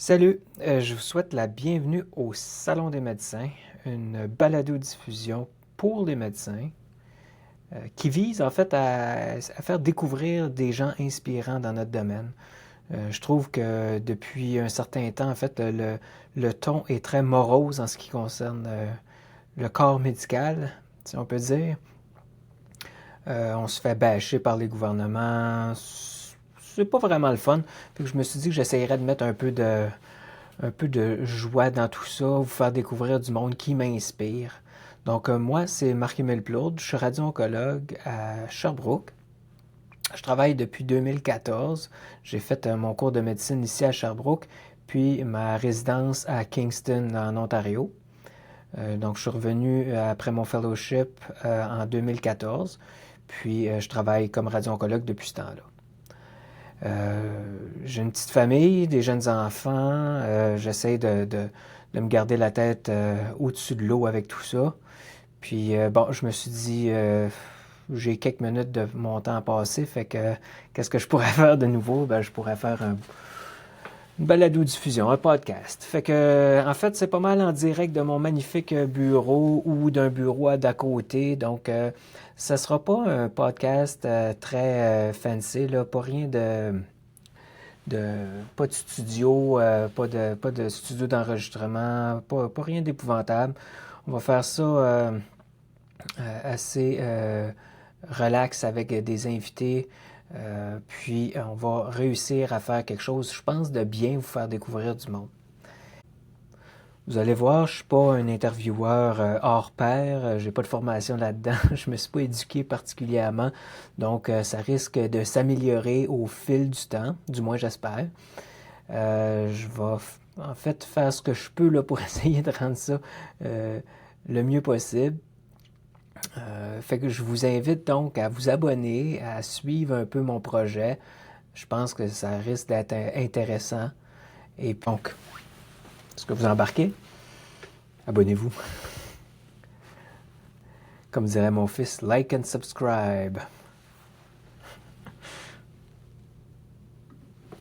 Salut, je vous souhaite la bienvenue au Salon des médecins, une balado-diffusion pour les médecins qui vise en fait à faire découvrir des gens inspirants dans notre domaine. Je trouve que depuis un certain temps, en fait, le ton est très morose en ce qui concerne le corps médical, si on peut dire. On se fait bâcher par les gouvernements. C'est pas vraiment le fun. Fait que je me suis dit que j'essayerais de mettre un peu de joie dans tout ça, vous faire découvrir du monde qui m'inspire. Donc, moi, c'est Marc-Émile Plourde, je suis radio-oncologue à Sherbrooke. Je travaille depuis 2014. J'ai fait mon cours de médecine ici à Sherbrooke, puis ma résidence à Kingston, en Ontario. Donc, je suis revenu après mon fellowship en 2014, puis je travaille comme radio-oncologue depuis ce temps-là. J'ai une petite famille, des jeunes enfants. J'essaie de me garder la tête au-dessus de l'eau avec tout ça. Puis bon, je me suis dit, j'ai quelques minutes de mon temps à passer, fait que qu'est-ce que je pourrais faire de nouveau? Ben, je pourrais faire une balado-diffusion, un podcast. Fait que, en fait, c'est pas mal en direct de mon magnifique bureau ou d'un bureau d'à côté. Donc, ça sera pas un podcast très fancy, là, pas rien pas de studio, pas de studio d'enregistrement, pas rien d'épouvantable. On va faire ça assez relax avec des invités. Puis on va réussir à faire quelque chose, je pense, de bien vous faire découvrir du monde. Vous allez voir, je suis pas un intervieweur hors pair, j'ai pas de formation là-dedans, je me suis pas éduqué particulièrement, donc ça risque de s'améliorer au fil du temps, du moins j'espère. Je vais en fait faire ce que je peux là, pour essayer de rendre ça le mieux possible. Fait que je vous invite donc à vous abonner, à suivre un peu mon projet. Je pense que ça risque d'être intéressant. Et donc, est-ce que vous embarquez? Abonnez-vous. Comme dirait mon fils, like and subscribe.